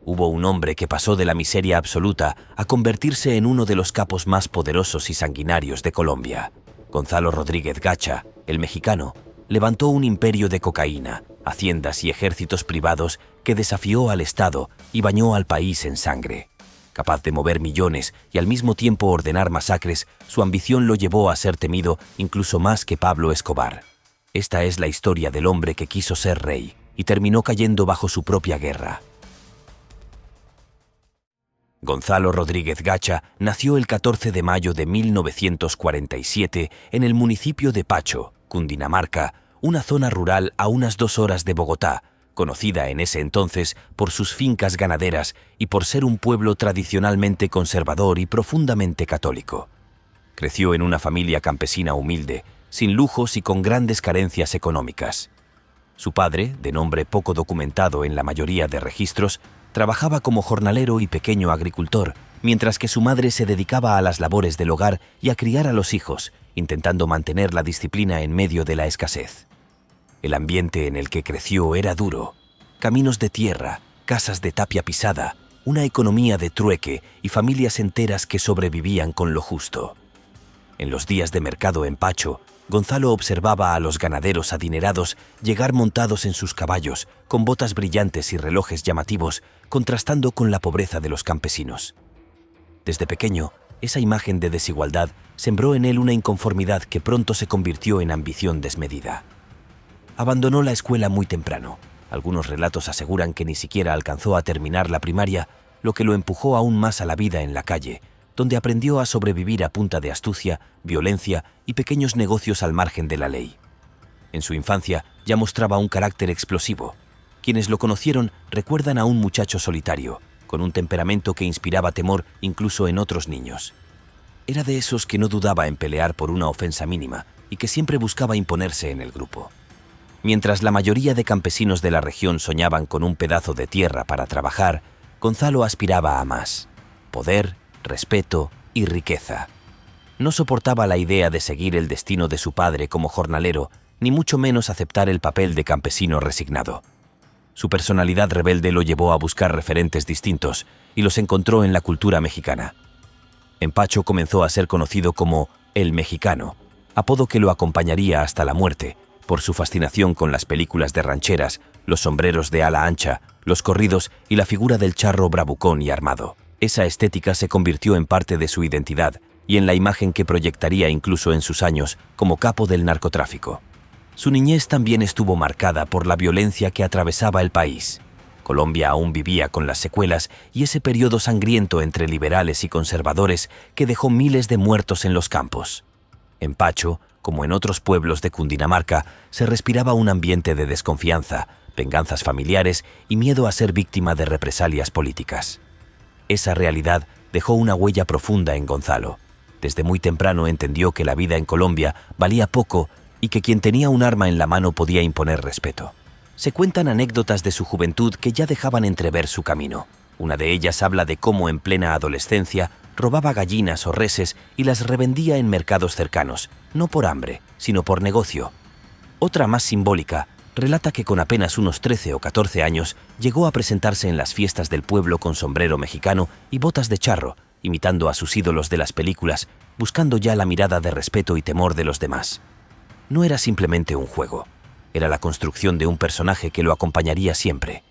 Hubo un hombre que pasó de la miseria absoluta a convertirse en uno de los capos más poderosos y sanguinarios de Colombia. Gonzalo Rodríguez Gacha, el mexicano, levantó un imperio de cocaína, haciendas y ejércitos privados que desafió al Estado y bañó al país en sangre. Capaz de mover millones y al mismo tiempo ordenar masacres, su ambición lo llevó a ser temido incluso más que Pablo Escobar. Esta es la historia del hombre que quiso ser rey y terminó cayendo bajo su propia guerra. Gonzalo Rodríguez Gacha nació el 14 de mayo de 1947 en el municipio de Pacho, Cundinamarca, una zona rural a unas 2 horas de Bogotá, conocida en ese entonces por sus fincas ganaderas y por ser un pueblo tradicionalmente conservador y profundamente católico. Creció en una familia campesina humilde, sin lujos y con grandes carencias económicas. Su padre, de nombre poco documentado en la mayoría de registros, trabajaba como jornalero y pequeño agricultor, mientras que su madre se dedicaba a las labores del hogar y a criar a los hijos, intentando mantener la disciplina en medio de la escasez. El ambiente en el que creció era duro. Caminos de tierra, casas de tapia pisada, una economía de trueque y familias enteras que sobrevivían con lo justo. En los días de mercado en Pacho, Gonzalo observaba a los ganaderos adinerados llegar montados en sus caballos, con botas brillantes y relojes llamativos, contrastando con la pobreza de los campesinos. Desde pequeño, esa imagen de desigualdad sembró en él una inconformidad que pronto se convirtió en ambición desmedida. Abandonó la escuela muy temprano. Algunos relatos aseguran que ni siquiera alcanzó a terminar la primaria, lo que lo empujó aún más a la vida en la calle, donde aprendió a sobrevivir a punta de astucia, violencia y pequeños negocios al margen de la ley. En su infancia ya mostraba un carácter explosivo. Quienes lo conocieron recuerdan a un muchacho solitario, con un temperamento que inspiraba temor incluso en otros niños. Era de esos que no dudaba en pelear por una ofensa mínima y que siempre buscaba imponerse en el grupo. Mientras la mayoría de campesinos de la región soñaban con un pedazo de tierra para trabajar, Gonzalo aspiraba a más: poder, respeto y riqueza. No soportaba la idea de seguir el destino de su padre como jornalero, ni mucho menos aceptar el papel de campesino resignado. Su personalidad rebelde lo llevó a buscar referentes distintos y los encontró en la cultura mexicana. En Pacho comenzó a ser conocido como el Mexicano, apodo que lo acompañaría hasta la muerte, por su fascinación con las películas de rancheras, los sombreros de ala ancha, los corridos y la figura del charro bravucón y armado. Esa estética se convirtió en parte de su identidad y en la imagen que proyectaría incluso en sus años como capo del narcotráfico. Su niñez también estuvo marcada por la violencia que atravesaba el país. Colombia aún vivía con las secuelas y ese periodo sangriento entre liberales y conservadores que dejó miles de muertos en los campos. En Pacho, como en otros pueblos de Cundinamarca, se respiraba un ambiente de desconfianza, venganzas familiares y miedo a ser víctima de represalias políticas. Esa realidad dejó una huella profunda en Gonzalo. Desde muy temprano entendió que la vida en Colombia valía poco y que quien tenía un arma en la mano podía imponer respeto. Se cuentan anécdotas de su juventud que ya dejaban entrever su camino. Una de ellas habla de cómo en plena adolescencia robaba gallinas o reses y las revendía en mercados cercanos, no por hambre, sino por negocio. Otra, más simbólica, relata que con apenas unos 13 o 14 años llegó a presentarse en las fiestas del pueblo con sombrero mexicano y botas de charro, imitando a sus ídolos de las películas, buscando ya la mirada de respeto y temor de los demás. No era simplemente un juego, era la construcción de un personaje que lo acompañaría siempre.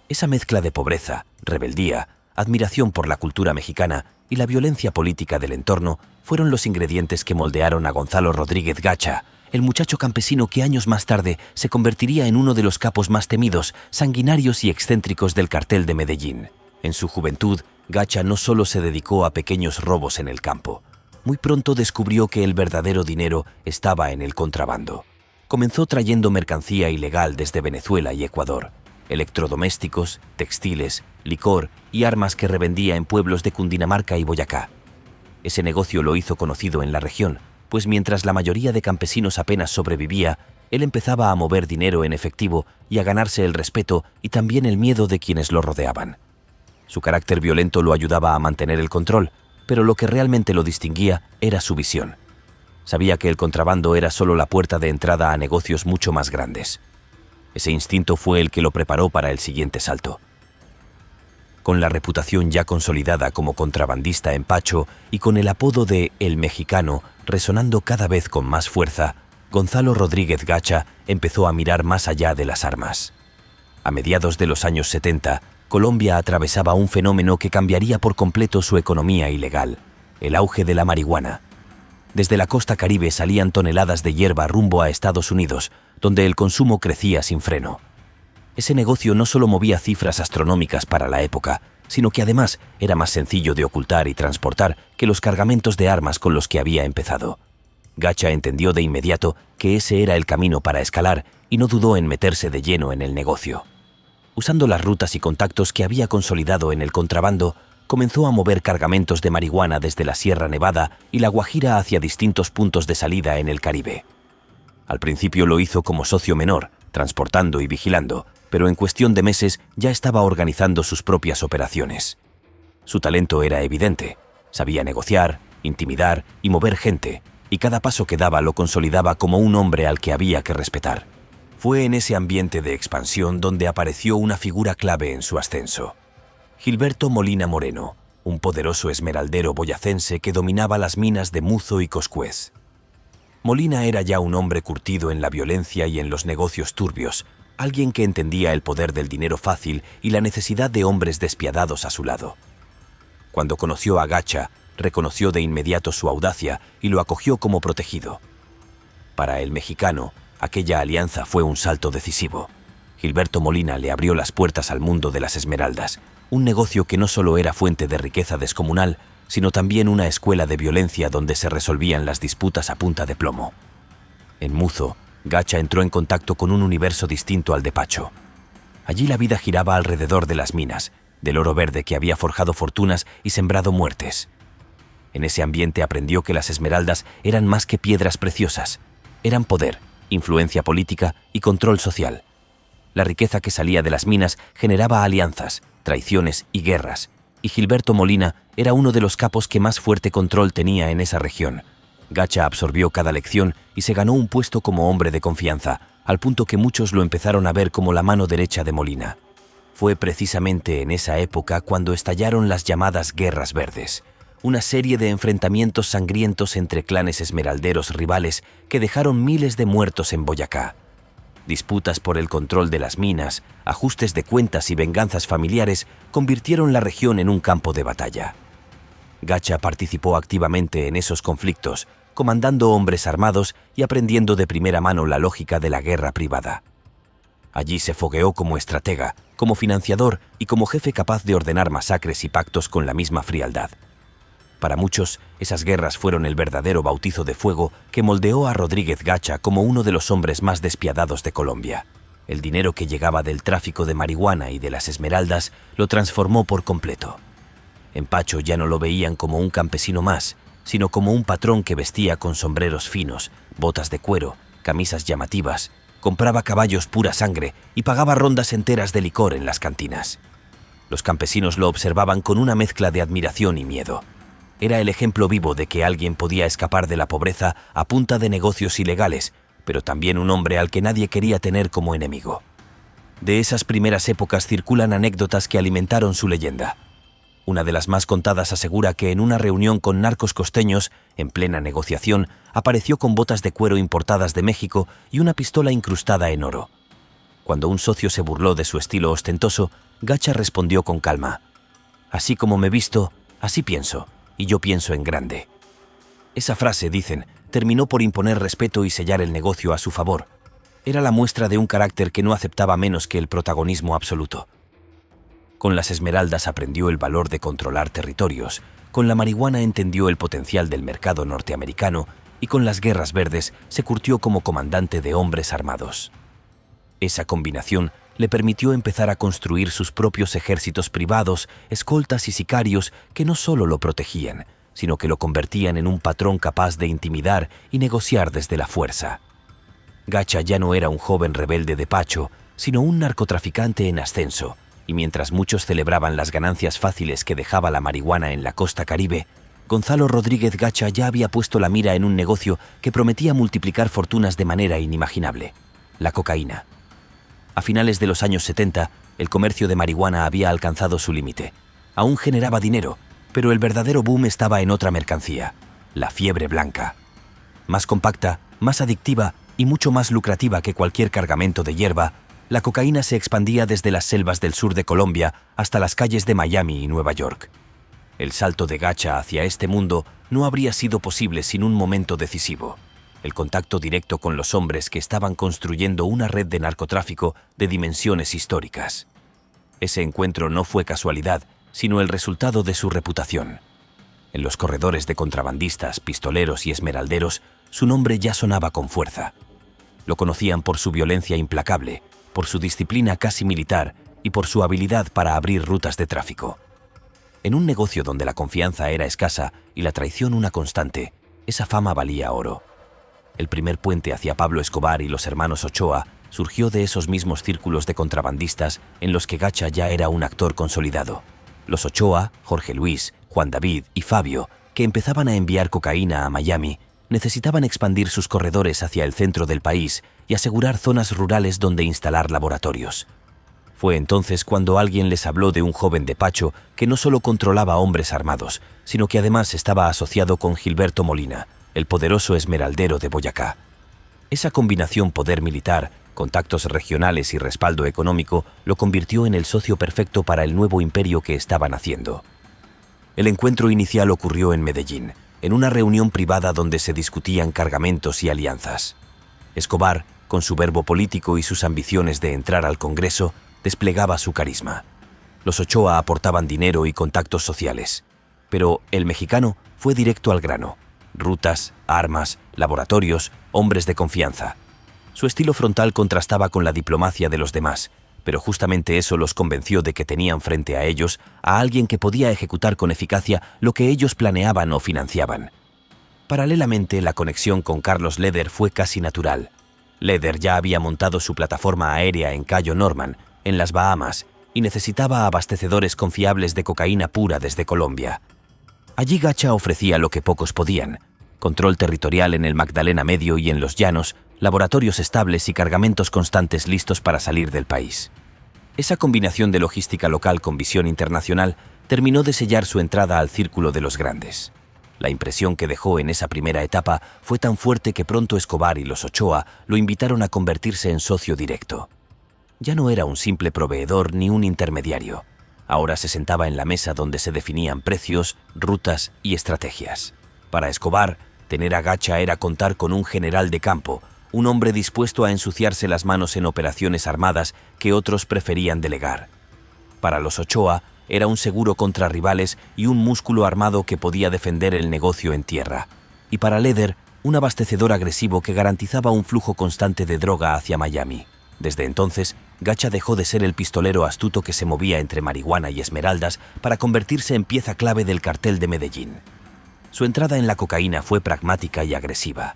Esa mezcla de pobreza, rebeldía, admiración por la cultura mexicana y la violencia política del entorno fueron los ingredientes que moldearon a Gonzalo Rodríguez Gacha, el muchacho campesino que años más tarde se convertiría en uno de los capos más temidos, sanguinarios y excéntricos del cartel de Medellín. En su juventud, Gacha no solo se dedicó a pequeños robos en el campo. Muy pronto descubrió que el verdadero dinero estaba en el contrabando. Comenzó trayendo mercancía ilegal desde Venezuela y Ecuador: electrodomésticos, textiles, licor y armas que revendía en pueblos de Cundinamarca y Boyacá. Ese negocio lo hizo conocido en la región, pues mientras la mayoría de campesinos apenas sobrevivía, él empezaba a mover dinero en efectivo y a ganarse el respeto y también el miedo de quienes lo rodeaban. Su carácter violento lo ayudaba a mantener el control, pero lo que realmente lo distinguía era su visión. Sabía que el contrabando era solo la puerta de entrada a negocios mucho más grandes. Ese instinto fue el que lo preparó para el siguiente salto. Con la reputación ya consolidada como contrabandista en Pacho y con el apodo de El Mexicano resonando cada vez con más fuerza, Gonzalo Rodríguez Gacha empezó a mirar más allá de las armas. A mediados de los años 70, Colombia atravesaba un fenómeno que cambiaría por completo su economía ilegal: el auge de la marihuana. Desde la costa caribe salían toneladas de hierba rumbo a Estados Unidos, donde el consumo crecía sin freno. Ese negocio no solo movía cifras astronómicas para la época, sino que además era más sencillo de ocultar y transportar que los cargamentos de armas con los que había empezado. Gacha entendió de inmediato que ese era el camino para escalar y no dudó en meterse de lleno en el negocio. Usando las rutas y contactos que había consolidado en el contrabando, comenzó a mover cargamentos de marihuana desde la Sierra Nevada y la Guajira hacia distintos puntos de salida en el Caribe. Al principio lo hizo como socio menor, transportando y vigilando, pero en cuestión de meses ya estaba organizando sus propias operaciones. Su talento era evidente: sabía negociar, intimidar y mover gente, y cada paso que daba lo consolidaba como un hombre al que había que respetar. Fue en ese ambiente de expansión donde apareció una figura clave en su ascenso: Gilberto Molina Moreno, un poderoso esmeraldero boyacense que dominaba las minas de Muzo y Coscuez. Molina era ya un hombre curtido en la violencia y en los negocios turbios, alguien que entendía el poder del dinero fácil y la necesidad de hombres despiadados a su lado. Cuando conoció a Gacha, reconoció de inmediato su audacia y lo acogió como protegido. Para el mexicano, aquella alianza fue un salto decisivo. Gilberto Molina le abrió las puertas al mundo de las esmeraldas, un negocio que no solo era fuente de riqueza descomunal, sino también una escuela de violencia donde se resolvían las disputas a punta de plomo. En Muzo, Gacha entró en contacto con un universo distinto al de Pacho. Allí la vida giraba alrededor de las minas, del oro verde que había forjado fortunas y sembrado muertes. En ese ambiente aprendió que las esmeraldas eran más que piedras preciosas, eran poder, influencia política y control social. La riqueza que salía de las minas generaba alianzas, traiciones y guerras, y Gilberto Molina era uno de los capos que más fuerte control tenía en esa región. Gacha absorbió cada lección y se ganó un puesto como hombre de confianza, al punto que muchos lo empezaron a ver como la mano derecha de Molina. Fue precisamente en esa época cuando estallaron las llamadas Guerras Verdes, una serie de enfrentamientos sangrientos entre clanes esmeralderos rivales que dejaron miles de muertos en Boyacá. Disputas por el control de las minas, ajustes de cuentas y venganzas familiares convirtieron la región en un campo de batalla. Gacha participó activamente en esos conflictos, comandando hombres armados y aprendiendo de primera mano la lógica de la guerra privada. Allí se fogueó como estratega, como financiador y como jefe capaz de ordenar masacres y pactos con la misma frialdad. Para muchos, esas guerras fueron el verdadero bautizo de fuego que moldeó a Rodríguez Gacha como uno de los hombres más despiadados de Colombia. El dinero que llegaba del tráfico de marihuana y de las esmeraldas lo transformó por completo. En Pacho ya no lo veían como un campesino más, sino como un patrón que vestía con sombreros finos, botas de cuero, camisas llamativas, compraba caballos pura sangre y pagaba rondas enteras de licor en las cantinas. Los campesinos lo observaban con una mezcla de admiración y miedo. Era el ejemplo vivo de que alguien podía escapar de la pobreza a punta de negocios ilegales, pero también un hombre al que nadie quería tener como enemigo. De esas primeras épocas circulan anécdotas que alimentaron su leyenda. Una de las más contadas asegura que en una reunión con narcos costeños, en plena negociación, apareció con botas de cuero importadas de México y una pistola incrustada en oro. Cuando un socio se burló de su estilo ostentoso, Gacha respondió con calma: «Así como me visto, así pienso, y yo pienso en grande». Esa frase, dicen, terminó por imponer respeto y sellar el negocio a su favor. Era la muestra de un carácter que no aceptaba menos que el protagonismo absoluto. Con las esmeraldas aprendió el valor de controlar territorios, con la marihuana entendió el potencial del mercado norteamericano y con las guerras verdes se curtió como comandante de hombres armados. Esa combinación le permitió empezar a construir sus propios ejércitos privados, escoltas y sicarios que no solo lo protegían, sino que lo convertían en un patrón capaz de intimidar y negociar desde la fuerza. Gacha ya no era un joven rebelde de Pacho, sino un narcotraficante en ascenso, y mientras muchos celebraban las ganancias fáciles que dejaba la marihuana en la costa caribe, Gonzalo Rodríguez Gacha ya había puesto la mira en un negocio que prometía multiplicar fortunas de manera inimaginable: la cocaína. A finales de los años 70, El comercio de marihuana había alcanzado su límite. Aún generaba dinero, pero el verdadero boom estaba en otra mercancía, la fiebre blanca. Más compacta, más adictiva y mucho más lucrativa que cualquier cargamento de hierba, la cocaína se expandía desde las selvas del sur de Colombia hasta las calles de Miami y Nueva York. El salto de Gacha hacia este mundo no habría sido posible sin un momento decisivo: el contacto directo con los hombres que estaban construyendo una red de narcotráfico de dimensiones históricas. Ese encuentro no fue casualidad, sino el resultado de su reputación. En los corredores de contrabandistas, pistoleros y esmeralderos, su nombre ya sonaba con fuerza. Lo conocían por su violencia implacable, por su disciplina casi militar y por su habilidad para abrir rutas de tráfico. En un negocio donde la confianza era escasa y la traición una constante, esa fama valía oro. El primer puente hacia Pablo Escobar y los hermanos Ochoa surgió de esos mismos círculos de contrabandistas en los que Gacha ya era un actor consolidado. Los Ochoa, Jorge Luis, Juan David y Fabio, que empezaban a enviar cocaína a Miami, necesitaban expandir sus corredores hacia el centro del país y asegurar zonas rurales donde instalar laboratorios. Fue entonces cuando alguien les habló de un joven de Pacho que no solo controlaba hombres armados, sino que además estaba asociado con Gilberto Molina, el poderoso esmeraldero de Boyacá. Esa combinación poder militar, contactos regionales y respaldo económico lo convirtió en el socio perfecto para el nuevo imperio que estaban haciendo. El encuentro inicial ocurrió en Medellín, en una reunión privada donde se discutían cargamentos y alianzas. Escobar, con su verbo político y sus ambiciones de entrar al Congreso, desplegaba su carisma. Los Ochoa aportaban dinero y contactos sociales, pero el mexicano fue directo al grano: rutas, armas, laboratorios, hombres de confianza. Su estilo frontal contrastaba con la diplomacia de los demás, pero justamente eso los convenció de que tenían frente a ellos a alguien que podía ejecutar con eficacia lo que ellos planeaban o financiaban. Paralelamente, la conexión con Carlos Leder fue casi natural. Leder ya había montado su plataforma aérea en Cayo Norman, en las Bahamas, y necesitaba abastecedores confiables de cocaína pura desde Colombia. Allí Gacha ofrecía lo que pocos podían: control territorial en el Magdalena Medio y en los Llanos, laboratorios estables y cargamentos constantes listos para salir del país. Esa combinación de logística local con visión internacional terminó de sellar su entrada al círculo de los grandes. La impresión que dejó en esa primera etapa fue tan fuerte que pronto Escobar y los Ochoa lo invitaron a convertirse en socio directo. Ya no era un simple proveedor ni un intermediario. Ahora se sentaba en la mesa donde se definían precios, rutas y estrategias. Para Escobar, tener a Gacha era contar con un general de campo, un hombre dispuesto a ensuciarse las manos en operaciones armadas que otros preferían delegar. Para los Ochoa, era un seguro contra rivales y un músculo armado que podía defender el negocio en tierra. Y para Leder, un abastecedor agresivo que garantizaba un flujo constante de droga hacia Miami. Desde entonces, Gacha dejó de ser el pistolero astuto que se movía entre marihuana y esmeraldas para convertirse en pieza clave del cartel de Medellín. Su entrada en la cocaína fue pragmática y agresiva.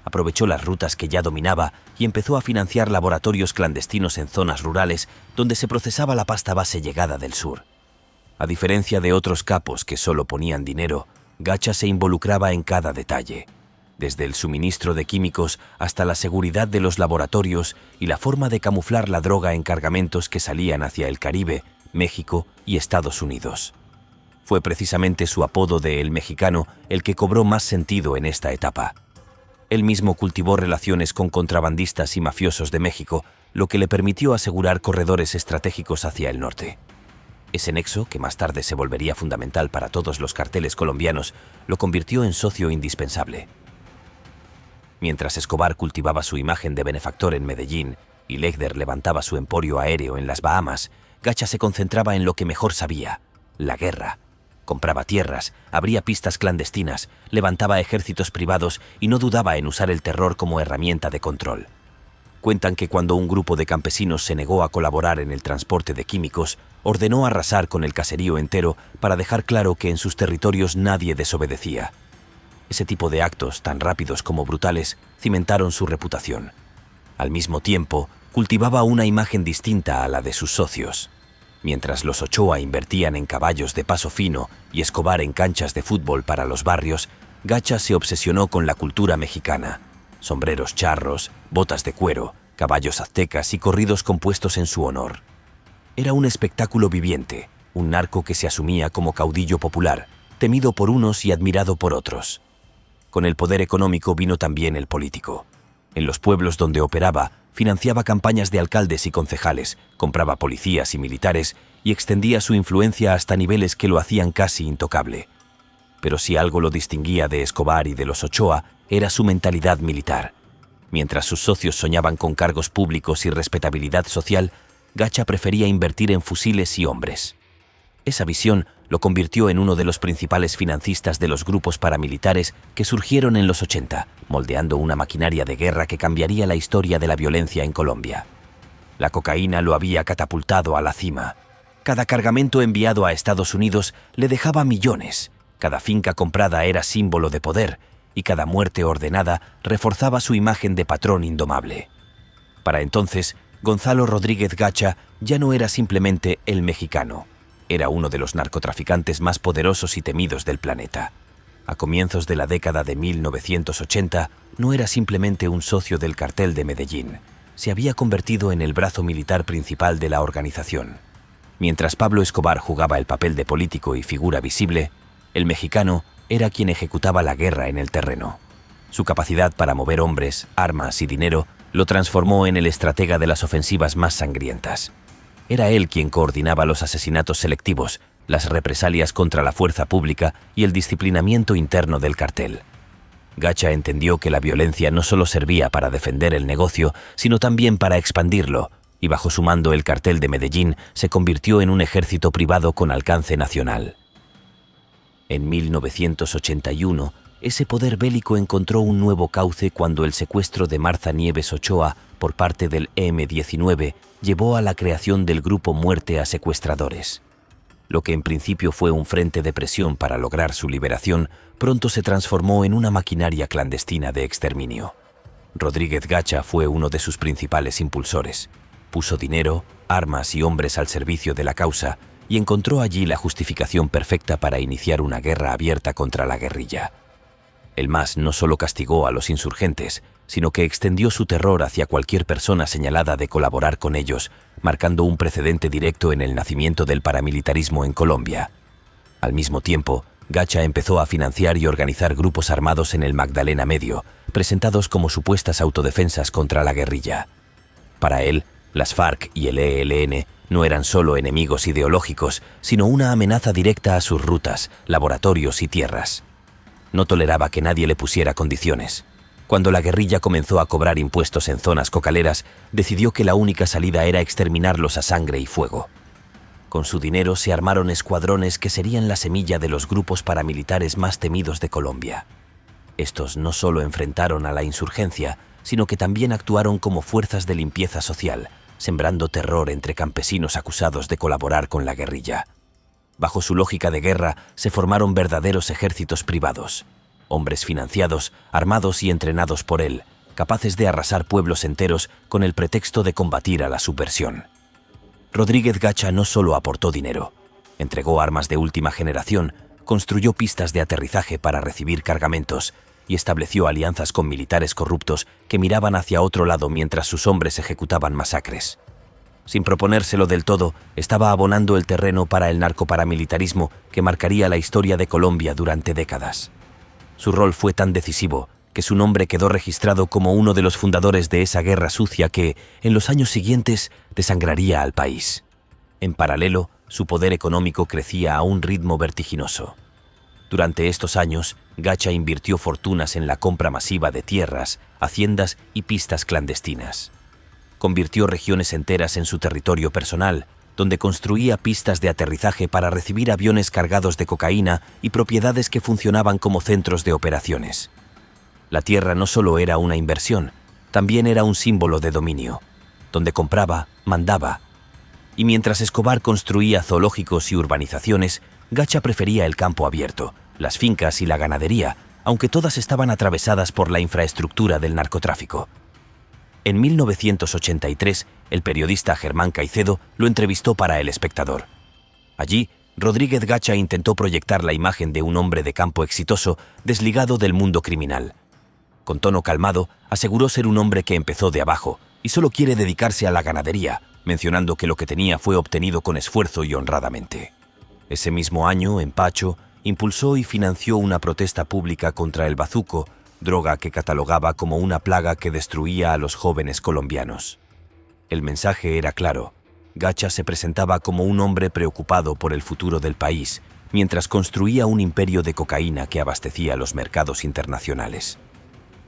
Aprovechó las rutas que ya dominaba y empezó a financiar laboratorios clandestinos en zonas rurales donde se procesaba la pasta base llegada del sur. A diferencia de otros capos que solo ponían dinero, Gacha se involucraba en cada detalle, desde el suministro de químicos hasta la seguridad de los laboratorios y la forma de camuflar la droga en cargamentos que salían hacia el Caribe, México y Estados Unidos. Fue precisamente su apodo de El Mexicano el que cobró más sentido en esta etapa. Él mismo cultivó relaciones con contrabandistas y mafiosos de México, lo que le permitió asegurar corredores estratégicos hacia el norte. Ese nexo, que más tarde se volvería fundamental para todos los carteles colombianos, lo convirtió en socio indispensable. Mientras Escobar cultivaba su imagen de benefactor en Medellín y Leder levantaba su emporio aéreo en las Bahamas, Gacha se concentraba en lo que mejor sabía: la guerra. Compraba tierras, abría pistas clandestinas, levantaba ejércitos privados y no dudaba en usar el terror como herramienta de control. Cuentan que cuando un grupo de campesinos se negó a colaborar en el transporte de químicos, ordenó arrasar con el caserío entero para dejar claro que en sus territorios nadie desobedecía. Ese tipo de actos, tan rápidos como brutales, cimentaron su reputación. Al mismo tiempo, cultivaba una imagen distinta a la de sus socios. Mientras los Ochoa invertían en caballos de paso fino y Escobar en canchas de fútbol para los barrios, Gacha se obsesionó con la cultura mexicana: sombreros charros, botas de cuero, caballos aztecas y corridos compuestos en su honor. Era un espectáculo viviente, un narco que se asumía como caudillo popular, temido por unos y admirado por otros. Con el poder económico vino también el político. En los pueblos donde operaba, financiaba campañas de alcaldes y concejales, compraba policías y militares y extendía su influencia hasta niveles que lo hacían casi intocable. Pero si algo lo distinguía de Escobar y de los Ochoa, era su mentalidad militar. Mientras sus socios soñaban con cargos públicos y respetabilidad social, Gacha prefería invertir en fusiles y hombres. Esa visión lo convirtió en uno de los principales financistas de los grupos paramilitares que surgieron en los 80, moldeando una maquinaria de guerra que cambiaría la historia de la violencia en Colombia. La cocaína lo había catapultado a la cima. Cada cargamento enviado a Estados Unidos le dejaba millones, cada finca comprada era símbolo de poder y cada muerte ordenada reforzaba su imagen de patrón indomable. Para entonces, Gonzalo Rodríguez Gacha ya no era simplemente el mexicano. Era uno de los narcotraficantes más poderosos y temidos del planeta. A comienzos de la década de 1980, no era simplemente un socio del cartel de Medellín. Se había convertido en el brazo militar principal de la organización. Mientras Pablo Escobar jugaba el papel de político y figura visible, el mexicano era quien ejecutaba la guerra en el terreno. Su capacidad para mover hombres, armas y dinero lo transformó en el estratega de las ofensivas más sangrientas. Era él quien coordinaba los asesinatos selectivos, las represalias contra la fuerza pública y el disciplinamiento interno del cartel. Gacha entendió que la violencia no solo servía para defender el negocio, sino también para expandirlo, y bajo su mando el cartel de Medellín se convirtió en un ejército privado con alcance nacional. En 1981, ese poder bélico encontró un nuevo cauce cuando el secuestro de Martha Nieves Ochoa por parte del M-19 llevó a la creación del grupo Muerte a Secuestradores. Lo que en principio fue un frente de presión para lograr su liberación, pronto se transformó en una maquinaria clandestina de exterminio. Rodríguez Gacha fue uno de sus principales impulsores. Puso dinero, armas y hombres al servicio de la causa y encontró allí la justificación perfecta para iniciar una guerra abierta contra la guerrilla. El MAS no solo castigó a los insurgentes, sino que extendió su terror hacia cualquier persona señalada de colaborar con ellos, marcando un precedente directo en el nacimiento del paramilitarismo en Colombia. Al mismo tiempo, Gacha empezó a financiar y organizar grupos armados en el Magdalena Medio, presentados como supuestas autodefensas contra la guerrilla. Para él, las FARC y el ELN no eran solo enemigos ideológicos, sino una amenaza directa a sus rutas, laboratorios y tierras. No toleraba que nadie le pusiera condiciones. Cuando la guerrilla comenzó a cobrar impuestos en zonas cocaleras, decidió que la única salida era exterminarlos a sangre y fuego. Con su dinero se armaron escuadrones que serían la semilla de los grupos paramilitares más temidos de Colombia. Estos no solo enfrentaron a la insurgencia, sino que también actuaron como fuerzas de limpieza social, sembrando terror entre campesinos acusados de colaborar con la guerrilla. Bajo su lógica de guerra se formaron verdaderos ejércitos privados, hombres financiados, armados y entrenados por él, capaces de arrasar pueblos enteros con el pretexto de combatir a la subversión. Rodríguez Gacha no solo aportó dinero, entregó armas de última generación, construyó pistas de aterrizaje para recibir cargamentos y estableció alianzas con militares corruptos que miraban hacia otro lado mientras sus hombres ejecutaban masacres. Sin proponérselo del todo, estaba abonando el terreno para el narcoparamilitarismo que marcaría la historia de Colombia durante décadas. Su rol fue tan decisivo que su nombre quedó registrado como uno de los fundadores de esa guerra sucia que, en los años siguientes, desangraría al país. En paralelo, su poder económico crecía a un ritmo vertiginoso. Durante estos años, Gacha invirtió fortunas en la compra masiva de tierras, haciendas y pistas clandestinas. Convirtió regiones enteras en su territorio personal, donde construía pistas de aterrizaje para recibir aviones cargados de cocaína y propiedades que funcionaban como centros de operaciones. La tierra no solo era una inversión, también era un símbolo de dominio. Donde compraba, mandaba. Y mientras Escobar construía zoológicos y urbanizaciones, Gacha prefería el campo abierto, las fincas y la ganadería, aunque todas estaban atravesadas por la infraestructura del narcotráfico. En 1983, el periodista Germán Caicedo lo entrevistó para El Espectador. Allí, Rodríguez Gacha intentó proyectar la imagen de un hombre de campo exitoso, desligado del mundo criminal. Con tono calmado, aseguró ser un hombre que empezó de abajo y solo quiere dedicarse a la ganadería, mencionando que lo que tenía fue obtenido con esfuerzo y honradamente. Ese mismo año, en Pacho, impulsó y financió una protesta pública contra el bazuco, droga que catalogaba como una plaga que destruía a los jóvenes colombianos. El mensaje era claro. Gacha se presentaba como un hombre preocupado por el futuro del país, mientras construía un imperio de cocaína que abastecía los mercados internacionales.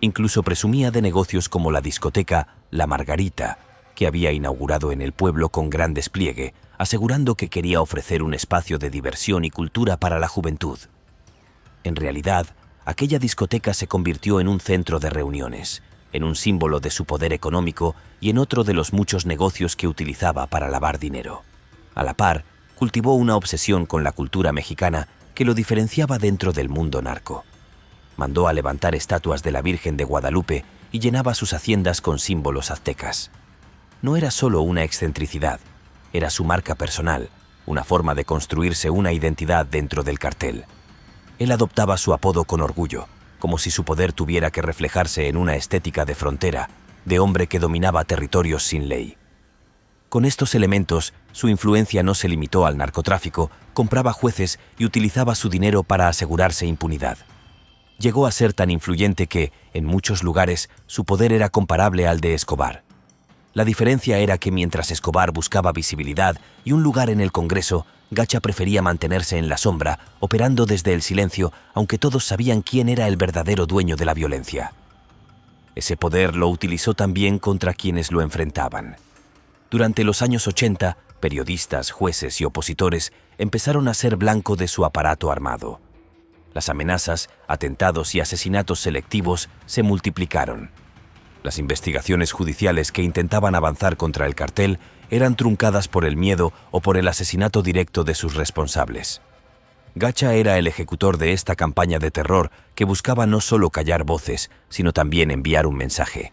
Incluso presumía de negocios como la discoteca La Margarita, que había inaugurado en el pueblo con gran despliegue, asegurando que quería ofrecer un espacio de diversión y cultura para la juventud. En realidad, aquella discoteca se convirtió en un centro de reuniones, en un símbolo de su poder económico y en otro de los muchos negocios que utilizaba para lavar dinero. A la par, cultivó una obsesión con la cultura mexicana que lo diferenciaba dentro del mundo narco. Mandó a levantar estatuas de la Virgen de Guadalupe y llenaba sus haciendas con símbolos aztecas. No era solo una excentricidad, era su marca personal, una forma de construirse una identidad dentro del cartel. Él adoptaba su apodo con orgullo, como si su poder tuviera que reflejarse en una estética de frontera, de hombre que dominaba territorios sin ley. Con estos elementos, su influencia no se limitó al narcotráfico, compraba jueces y utilizaba su dinero para asegurarse impunidad. Llegó a ser tan influyente que, en muchos lugares, su poder era comparable al de Escobar. La diferencia era que mientras Escobar buscaba visibilidad y un lugar en el Congreso, Gacha prefería mantenerse en la sombra, operando desde el silencio, aunque todos sabían quién era el verdadero dueño de la violencia. Ese poder lo utilizó también contra quienes lo enfrentaban. Durante los años 80, periodistas, jueces y opositores empezaron a ser blanco de su aparato armado. Las amenazas, atentados y asesinatos selectivos se multiplicaron. Las investigaciones judiciales que intentaban avanzar contra el cartel eran truncadas por el miedo o por el asesinato directo de sus responsables. Gacha era el ejecutor de esta campaña de terror que buscaba no solo callar voces, sino también enviar un mensaje.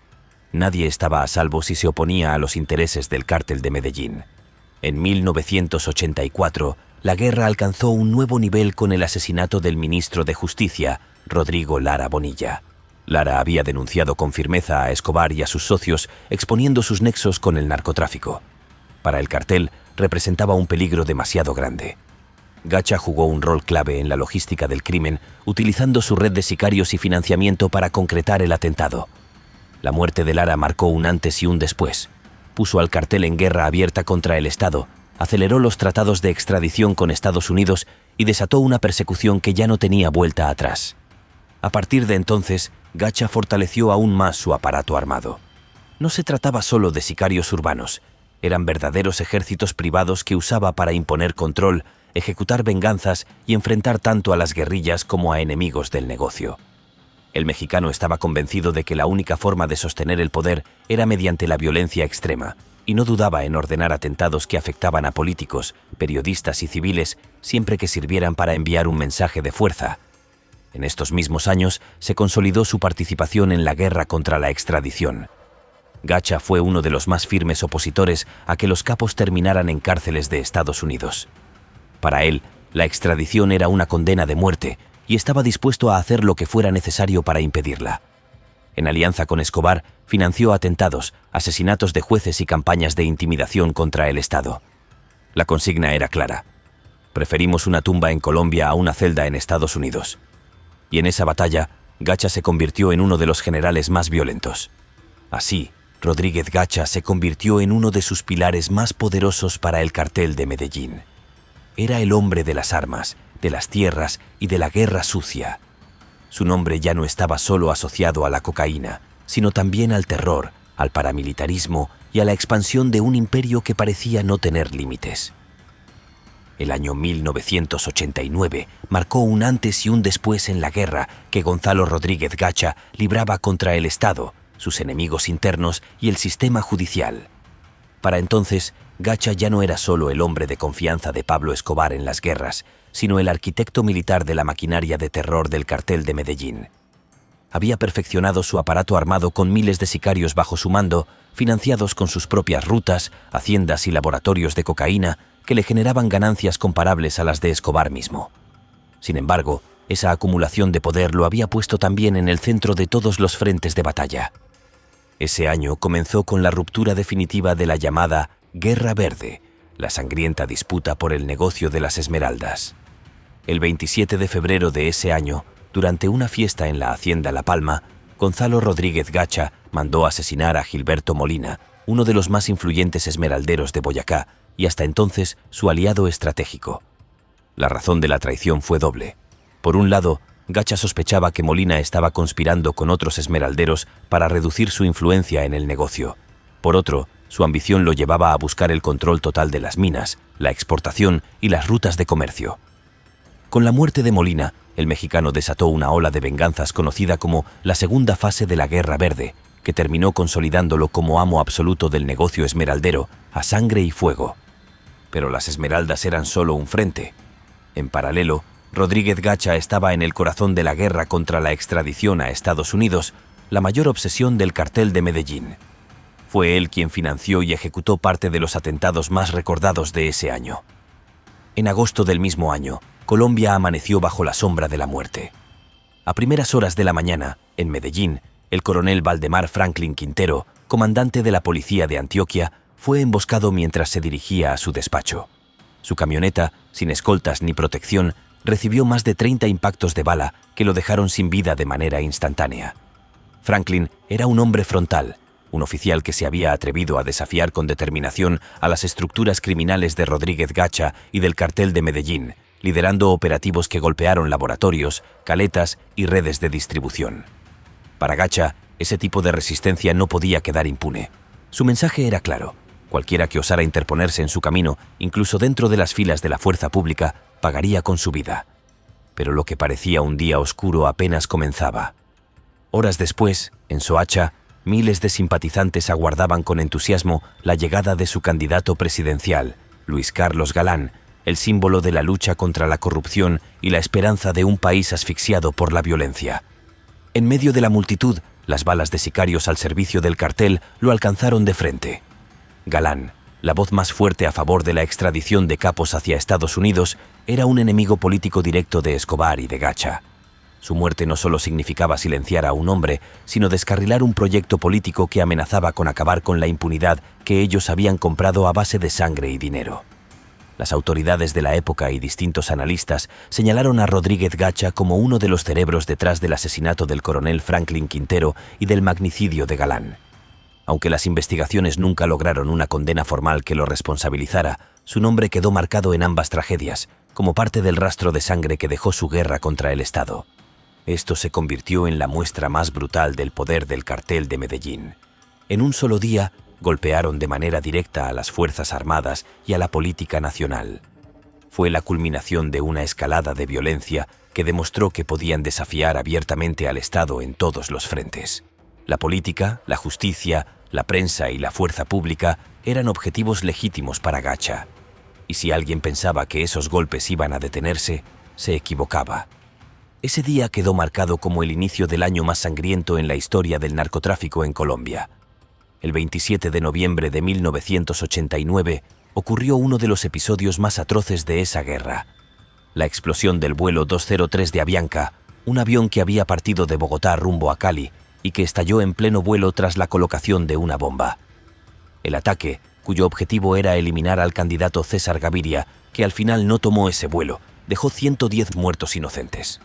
Nadie estaba a salvo si se oponía a los intereses del cártel de Medellín. En 1984, la guerra alcanzó un nuevo nivel con el asesinato del ministro de Justicia, Rodrigo Lara Bonilla. Lara había denunciado con firmeza a Escobar y a sus socios, exponiendo sus nexos con el narcotráfico. Para el cartel, representaba un peligro demasiado grande. Gacha jugó un rol clave en la logística del crimen, utilizando su red de sicarios y financiamiento para concretar el atentado. La muerte de Lara marcó un antes y un después. Puso al cartel en guerra abierta contra el Estado, aceleró los tratados de extradición con Estados Unidos y desató una persecución que ya no tenía vuelta atrás. A partir de entonces, Gacha fortaleció aún más su aparato armado. No se trataba solo de sicarios urbanos, eran verdaderos ejércitos privados que usaba para imponer control, ejecutar venganzas y enfrentar tanto a las guerrillas como a enemigos del negocio. El mexicano estaba convencido de que la única forma de sostener el poder era mediante la violencia extrema, y no dudaba en ordenar atentados que afectaban a políticos, periodistas y civiles siempre que sirvieran para enviar un mensaje de fuerza. En estos mismos años se consolidó su participación en la guerra contra la extradición. Gacha fue uno de los más firmes opositores a que los capos terminaran en cárceles de Estados Unidos. Para él, la extradición era una condena de muerte y estaba dispuesto a hacer lo que fuera necesario para impedirla. En alianza con Escobar, financió atentados, asesinatos de jueces y campañas de intimidación contra el Estado. La consigna era clara: preferimos una tumba en Colombia a una celda en Estados Unidos. Y en esa batalla, Gacha se convirtió en uno de los generales más violentos. Así, Rodríguez Gacha se convirtió en uno de sus pilares más poderosos para el cartel de Medellín. Era el hombre de las armas, de las tierras y de la guerra sucia. Su nombre ya no estaba solo asociado a la cocaína, sino también al terror, al paramilitarismo y a la expansión de un imperio que parecía no tener límites. El año 1989 marcó un antes y un después en la guerra que Gonzalo Rodríguez Gacha libraba contra el Estado, sus enemigos internos y el sistema judicial. Para entonces, Gacha ya no era solo el hombre de confianza de Pablo Escobar en las guerras, sino el arquitecto militar de la maquinaria de terror del cartel de Medellín. Había perfeccionado su aparato armado con miles de sicarios bajo su mando, financiados con sus propias rutas, haciendas y laboratorios de cocaína que le generaban ganancias comparables a las de Escobar mismo. Sin embargo, esa acumulación de poder lo había puesto también en el centro de todos los frentes de batalla. Ese año comenzó con la ruptura definitiva de la llamada Guerra Verde, la sangrienta disputa por el negocio de las esmeraldas. El 27 de febrero de ese año, durante una fiesta en la hacienda La Palma, Gonzalo Rodríguez Gacha mandó asesinar a Gilberto Molina, uno de los más influyentes esmeralderos de Boyacá y hasta entonces su aliado estratégico. La razón de la traición fue doble. Por un lado, Gacha sospechaba que Molina estaba conspirando con otros esmeralderos para reducir su influencia en el negocio. Por otro, su ambición lo llevaba a buscar el control total de las minas, la exportación y las rutas de comercio. Con la muerte de Molina, el mexicano desató una ola de venganzas conocida como la segunda fase de la Guerra Verde, que terminó consolidándolo como amo absoluto del negocio esmeraldero a sangre y fuego. Pero las esmeraldas eran solo un frente. En paralelo, Rodríguez Gacha estaba en el corazón de la guerra contra la extradición a Estados Unidos, la mayor obsesión del cartel de Medellín. Fue él quien financió y ejecutó parte de los atentados más recordados de ese año. En agosto del mismo año, Colombia amaneció bajo la sombra de la muerte. A primeras horas de la mañana, en Medellín, el coronel Valdemar Franklin Quintero, comandante de la policía de Antioquia, fue emboscado mientras se dirigía a su despacho. Su camioneta, sin escoltas ni protección, recibió más de 30 impactos de bala que lo dejaron sin vida de manera instantánea. Franklin era un hombre frontal, un oficial que se había atrevido a desafiar con determinación a las estructuras criminales de Rodríguez Gacha y del cartel de Medellín, liderando operativos que golpearon laboratorios, caletas y redes de distribución. Para Gacha, ese tipo de resistencia no podía quedar impune. Su mensaje era claro: cualquiera que osara interponerse en su camino, incluso dentro de las filas de la fuerza pública, pagaría con su vida. Pero lo que parecía un día oscuro apenas comenzaba. Horas después, en Soacha, miles de simpatizantes aguardaban con entusiasmo la llegada de su candidato presidencial, Luis Carlos Galán, el símbolo de la lucha contra la corrupción y la esperanza de un país asfixiado por la violencia. En medio de la multitud, las balas de sicarios al servicio del cartel lo alcanzaron de frente. Galán, la voz más fuerte a favor de la extradición de capos hacia Estados Unidos, era un enemigo político directo de Escobar y de Gacha. Su muerte no solo significaba silenciar a un hombre, sino descarrilar un proyecto político que amenazaba con acabar con la impunidad que ellos habían comprado a base de sangre y dinero. Las autoridades de la época y distintos analistas señalaron a Rodríguez Gacha como uno de los cerebros detrás del asesinato del coronel Franklin Quintero y del magnicidio de Galán. Aunque las investigaciones nunca lograron una condena formal que lo responsabilizara, su nombre quedó marcado en ambas tragedias, como parte del rastro de sangre que dejó su guerra contra el Estado. Esto se convirtió en la muestra más brutal del poder del cartel de Medellín. En un solo día, golpearon de manera directa a las Fuerzas Armadas y a la política nacional. Fue la culminación de una escalada de violencia que demostró que podían desafiar abiertamente al Estado en todos los frentes. La política, la justicia, la prensa y la fuerza pública eran objetivos legítimos para Gacha. Y si alguien pensaba que esos golpes iban a detenerse, se equivocaba. Ese día quedó marcado como el inicio del año más sangriento en la historia del narcotráfico en Colombia. El 27 de noviembre de 1989 ocurrió uno de los episodios más atroces de esa guerra: la explosión del vuelo 203 de Avianca, un avión que había partido de Bogotá rumbo a Cali y que estalló en pleno vuelo tras la colocación de una bomba. El ataque, cuyo objetivo era eliminar al candidato César Gaviria, que al final no tomó ese vuelo, dejó 110 muertos inocentes.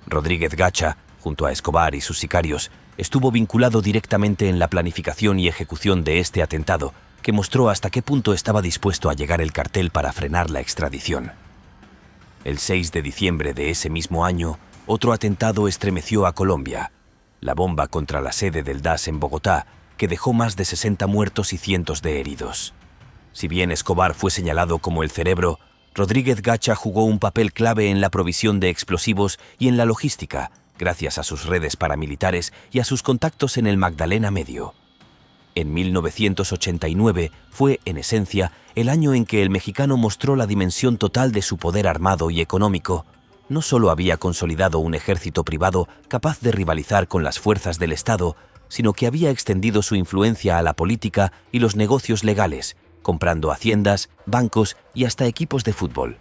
Rodríguez Gacha, junto a Escobar y sus sicarios, estuvo vinculado directamente en la planificación y ejecución de este atentado, que mostró hasta qué punto estaba dispuesto a llegar el cartel para frenar la extradición. El 6 de diciembre de ese mismo año, otro atentado estremeció a Colombia: la bomba contra la sede del DAS en Bogotá, que dejó más de 60 muertos y cientos de heridos. Si bien Escobar fue señalado como el cerebro, Rodríguez Gacha jugó un papel clave en la provisión de explosivos y en la logística, gracias a sus redes paramilitares y a sus contactos en el Magdalena Medio. En 1989 fue, en esencia, el año en que el mexicano mostró la dimensión total de su poder armado y económico. No solo había consolidado un ejército privado capaz de rivalizar con las fuerzas del Estado, sino que había extendido su influencia a la política y los negocios legales, comprando haciendas, bancos y hasta equipos de fútbol.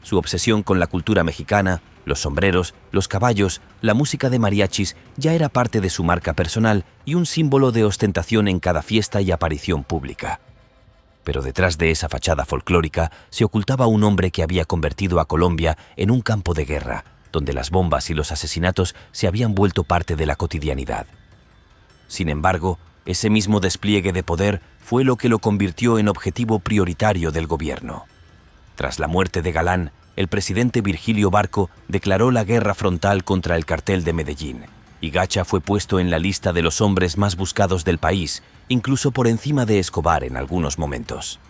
Su obsesión con la cultura mexicana, los sombreros, los caballos, la música de mariachis ya era parte de su marca personal y un símbolo de ostentación en cada fiesta y aparición pública. Pero detrás de esa fachada folclórica se ocultaba un hombre que había convertido a Colombia en un campo de guerra, donde las bombas y los asesinatos se habían vuelto parte de la cotidianidad. Sin embargo, ese mismo despliegue de poder fue lo que lo convirtió en objetivo prioritario del gobierno. Tras la muerte de Galán, el presidente Virgilio Barco declaró la guerra frontal contra el cartel de Medellín, y Gacha fue puesto en la lista de los hombres más buscados del país, incluso por encima de Escobar en algunos momentos.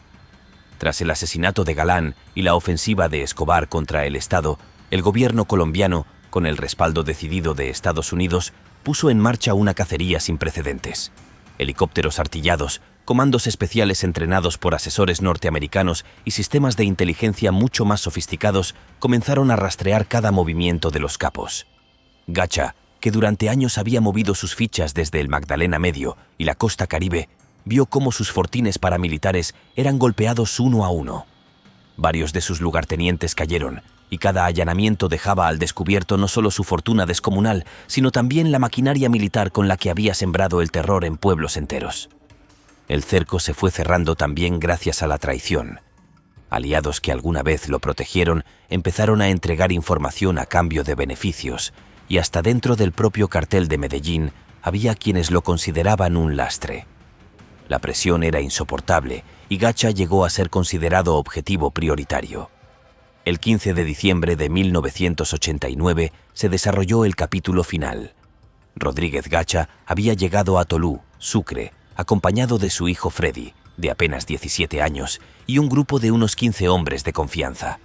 Tras el asesinato de Galán y la ofensiva de Escobar contra el Estado, el gobierno colombiano, con el respaldo decidido de Estados Unidos, puso en marcha una cacería sin precedentes. Helicópteros artillados, comandos especiales entrenados por asesores norteamericanos y sistemas de inteligencia mucho más sofisticados comenzaron a rastrear cada movimiento de los capos. Gacha, que durante años había movido sus fichas desde el Magdalena Medio y la costa Caribe, vio cómo sus fortines paramilitares eran golpeados uno a uno. Varios de sus lugartenientes cayeron, y cada allanamiento dejaba al descubierto no solo su fortuna descomunal, sino también la maquinaria militar con la que había sembrado el terror en pueblos enteros. El cerco se fue cerrando también gracias a la traición. Aliados que alguna vez lo protegieron empezaron a entregar información a cambio de beneficios, y hasta dentro del propio cartel de Medellín había quienes lo consideraban un lastre. La presión era insoportable y Gacha llegó a ser considerado objetivo prioritario. El 15 de diciembre de 1989 se desarrolló el capítulo final. Rodríguez Gacha había llegado a Tolú, Sucre, acompañado de su hijo Freddy, de apenas 17 años, y un grupo de unos 15 hombres de confianza.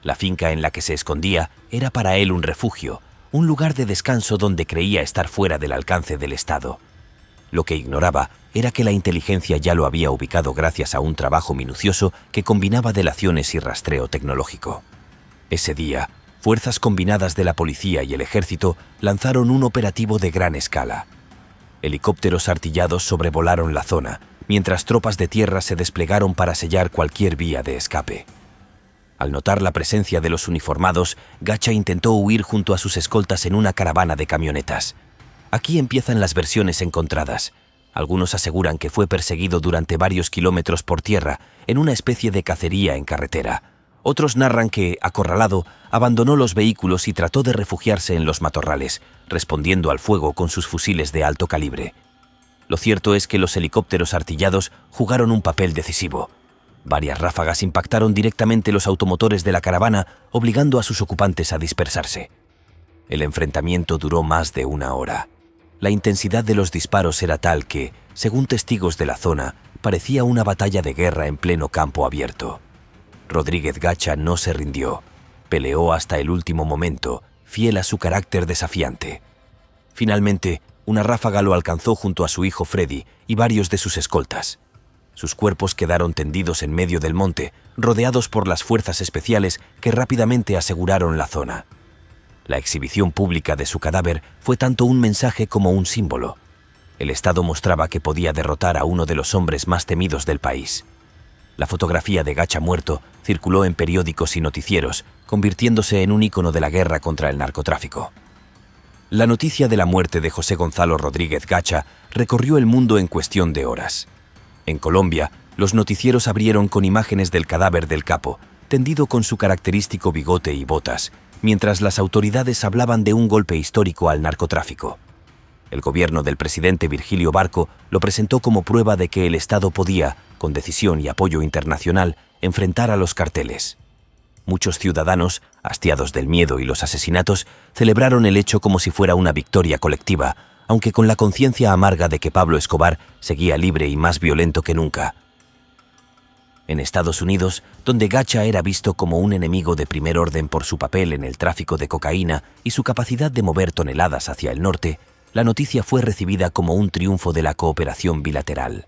La finca en la que se escondía era para él un refugio, un lugar de descanso donde creía estar fuera del alcance del Estado. Lo que ignoraba era que la inteligencia ya lo había ubicado gracias a un trabajo minucioso que combinaba delaciones y rastreo tecnológico. Ese día, fuerzas combinadas de la policía y el ejército lanzaron un operativo de gran escala. Helicópteros artillados sobrevolaron la zona, mientras tropas de tierra se desplegaron para sellar cualquier vía de escape. Al notar la presencia de los uniformados, Gacha intentó huir junto a sus escoltas en una caravana de camionetas. Aquí empiezan las versiones encontradas. Algunos aseguran que fue perseguido durante varios kilómetros por tierra, en una especie de cacería en carretera. Otros narran que, acorralado, abandonó los vehículos y trató de refugiarse en los matorrales, respondiendo al fuego con sus fusiles de alto calibre. Lo cierto es que los helicópteros artillados jugaron un papel decisivo. Varias ráfagas impactaron directamente los automotores de la caravana, obligando a sus ocupantes a dispersarse. El enfrentamiento duró más de una hora. La intensidad de los disparos era tal que, según testigos de la zona, parecía una batalla de guerra en pleno campo abierto. Rodríguez Gacha no se rindió. Peleó hasta el último momento, fiel a su carácter desafiante. Finalmente, una ráfaga lo alcanzó junto a su hijo Freddy y varios de sus escoltas. Sus cuerpos quedaron tendidos en medio del monte, rodeados por las fuerzas especiales que rápidamente aseguraron la zona. La exhibición pública de su cadáver fue tanto un mensaje como un símbolo. El Estado mostraba que podía derrotar a uno de los hombres más temidos del país. La fotografía de Gacha muerto circuló en periódicos y noticieros, convirtiéndose en un ícono de la guerra contra el narcotráfico. La noticia de la muerte de José Gonzalo Rodríguez Gacha recorrió el mundo en cuestión de horas. En Colombia, los noticieros abrieron con imágenes del cadáver del capo, tendido con su característico bigote y botas, mientras las autoridades hablaban de un golpe histórico al narcotráfico. El gobierno del presidente Virgilio Barco lo presentó como prueba de que el Estado podía, con decisión y apoyo internacional, enfrentar a los carteles. Muchos ciudadanos, hastiados del miedo y los asesinatos, celebraron el hecho como si fuera una victoria colectiva, aunque con la conciencia amarga de que Pablo Escobar seguía libre y más violento que nunca. En Estados Unidos, donde Gacha era visto como un enemigo de primer orden por su papel en el tráfico de cocaína y su capacidad de mover toneladas hacia el norte, la noticia fue recibida como un triunfo de la cooperación bilateral.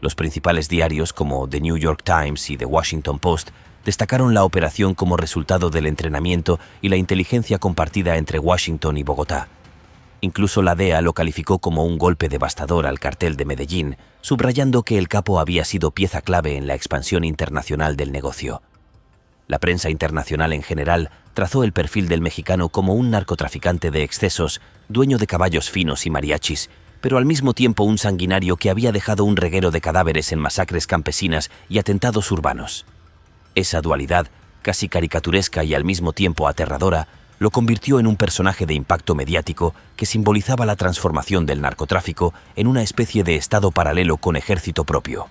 Los principales diarios, como The New York Times y The Washington Post, destacaron la operación como resultado del entrenamiento y la inteligencia compartida entre Washington y Bogotá. Incluso la DEA lo calificó como un golpe devastador al cartel de Medellín, subrayando que el capo había sido pieza clave en la expansión internacional del negocio. La prensa internacional en general trazó el perfil del mexicano como un narcotraficante de excesos, dueño de caballos finos y mariachis, pero al mismo tiempo un sanguinario que había dejado un reguero de cadáveres en masacres campesinas y atentados urbanos. Esa dualidad, casi caricaturesca y al mismo tiempo aterradora, lo convirtió en un personaje de impacto mediático que simbolizaba la transformación del narcotráfico en una especie de estado paralelo con ejército propio.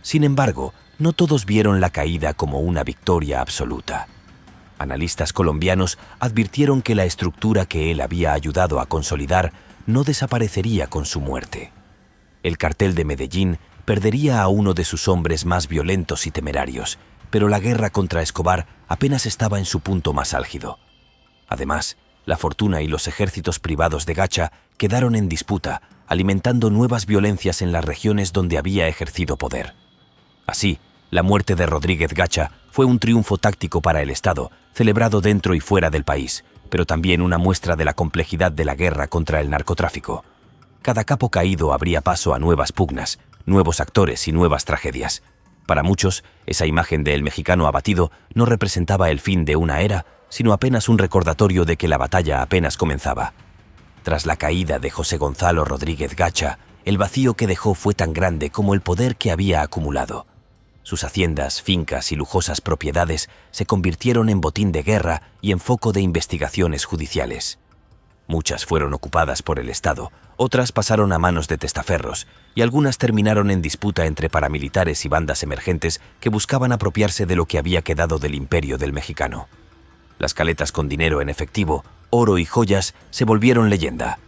Sin embargo, no todos vieron la caída como una victoria absoluta. Analistas colombianos advirtieron que la estructura que él había ayudado a consolidar no desaparecería con su muerte. El cartel de Medellín perdería a uno de sus hombres más violentos y temerarios, pero la guerra contra Escobar apenas estaba en su punto más álgido. Además, la fortuna y los ejércitos privados de Gacha quedaron en disputa, alimentando nuevas violencias en las regiones donde había ejercido poder. Así, la muerte de Rodríguez Gacha fue un triunfo táctico para el Estado, celebrado dentro y fuera del país, pero también una muestra de la complejidad de la guerra contra el narcotráfico. Cada capo caído abría paso a nuevas pugnas, nuevos actores y nuevas tragedias. Para muchos, esa imagen del mexicano abatido no representaba el fin de una era, sino apenas un recordatorio de que la batalla apenas comenzaba. Tras la caída de José Gonzalo Rodríguez Gacha, el vacío que dejó fue tan grande como el poder que había acumulado. Sus haciendas, fincas y lujosas propiedades se convirtieron en botín de guerra y en foco de investigaciones judiciales. Muchas fueron ocupadas por el Estado, otras pasaron a manos de testaferros y algunas terminaron en disputa entre paramilitares y bandas emergentes que buscaban apropiarse de lo que había quedado del imperio del mexicano. Las caletas con dinero en efectivo, oro y joyas se volvieron leyenda.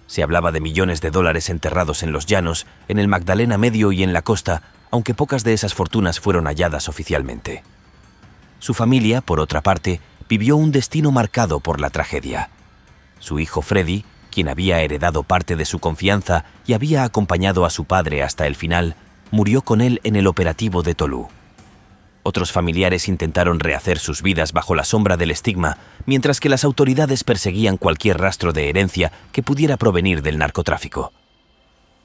Se hablaba de millones de dólares enterrados en los llanos, en el Magdalena Medio y en la costa, aunque pocas de esas fortunas fueron halladas oficialmente. Su familia, por otra parte, vivió un destino marcado por la tragedia. Su hijo Freddy, quien había heredado parte de su confianza y había acompañado a su padre hasta el final, murió con él en el operativo de Tolú. Otros familiares intentaron rehacer sus vidas bajo la sombra del estigma, mientras que las autoridades perseguían cualquier rastro de herencia que pudiera provenir del narcotráfico.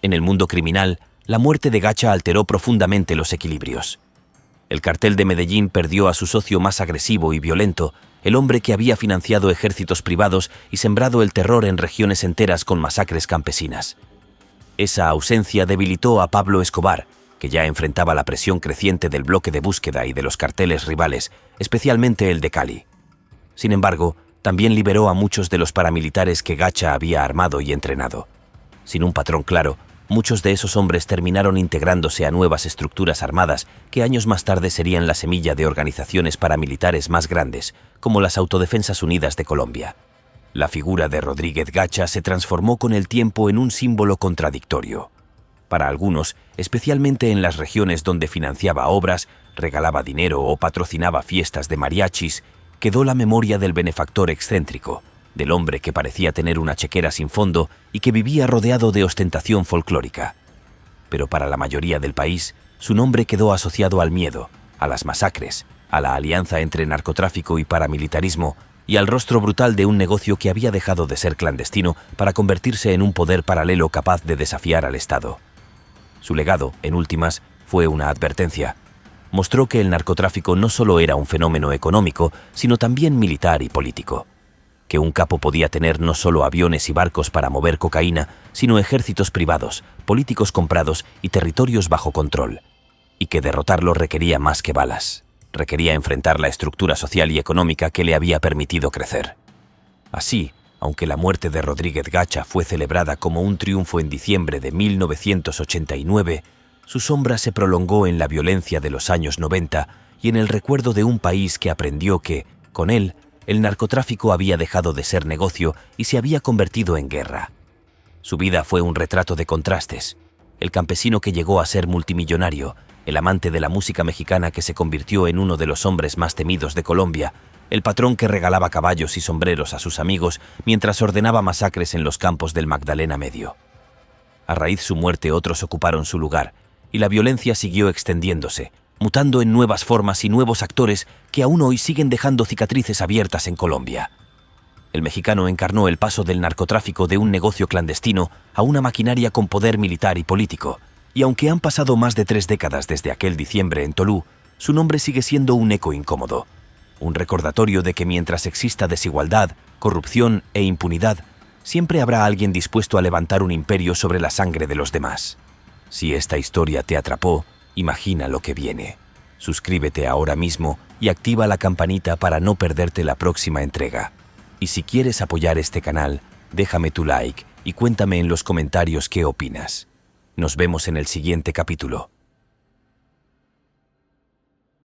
En el mundo criminal, la muerte de Gacha alteró profundamente los equilibrios. El cartel de Medellín perdió a su socio más agresivo y violento, el hombre que había financiado ejércitos privados y sembrado el terror en regiones enteras con masacres campesinas. Esa ausencia debilitó a Pablo Escobar, que ya enfrentaba la presión creciente del bloque de búsqueda y de los carteles rivales, especialmente el de Cali. Sin embargo, también liberó a muchos de los paramilitares que Gacha había armado y entrenado. Sin un patrón claro, muchos de esos hombres terminaron integrándose a nuevas estructuras armadas que años más tarde serían la semilla de organizaciones paramilitares más grandes, como las Autodefensas Unidas de Colombia. La figura de Rodríguez Gacha se transformó con el tiempo en un símbolo contradictorio. Para algunos, especialmente en las regiones donde financiaba obras, regalaba dinero o patrocinaba fiestas de mariachis, quedó la memoria del benefactor excéntrico, del hombre que parecía tener una chequera sin fondo y que vivía rodeado de ostentación folclórica. Pero para la mayoría del país, su nombre quedó asociado al miedo, a las masacres, a la alianza entre narcotráfico y paramilitarismo y al rostro brutal de un negocio que había dejado de ser clandestino para convertirse en un poder paralelo capaz de desafiar al Estado. Su legado, en últimas, fue una advertencia. Mostró que el narcotráfico no solo era un fenómeno económico, sino también militar y político. Que un capo podía tener no solo aviones y barcos para mover cocaína, sino ejércitos privados, políticos comprados y territorios bajo control. Y que derrotarlo requería más que balas. Requería enfrentar la estructura social y económica que le había permitido crecer. Así, aunque la muerte de Rodríguez Gacha fue celebrada como un triunfo en diciembre de 1989, su sombra se prolongó en la violencia de los años 90 y en el recuerdo de un país que aprendió que, con él, el narcotráfico había dejado de ser negocio y se había convertido en guerra. Su vida fue un retrato de contrastes. El campesino que llegó a ser multimillonario, el amante de la música mexicana que se convirtió en uno de los hombres más temidos de Colombia, el patrón que regalaba caballos y sombreros a sus amigos mientras ordenaba masacres en los campos del Magdalena Medio. A raíz de su muerte otros ocuparon su lugar, y la violencia siguió extendiéndose, mutando en nuevas formas y nuevos actores que aún hoy siguen dejando cicatrices abiertas en Colombia. El mexicano encarnó el paso del narcotráfico de un negocio clandestino a una maquinaria con poder militar y político, y aunque han pasado más de 3 décadas desde aquel diciembre en Tolú, su nombre sigue siendo un eco incómodo, un recordatorio de que mientras exista desigualdad, corrupción e impunidad, siempre habrá alguien dispuesto a levantar un imperio sobre la sangre de los demás. Si esta historia te atrapó, imagina lo que viene. Suscríbete ahora mismo y activa la campanita para no perderte la próxima entrega. Y si quieres apoyar este canal, déjame tu like y cuéntame en los comentarios qué opinas. Nos vemos en el siguiente capítulo.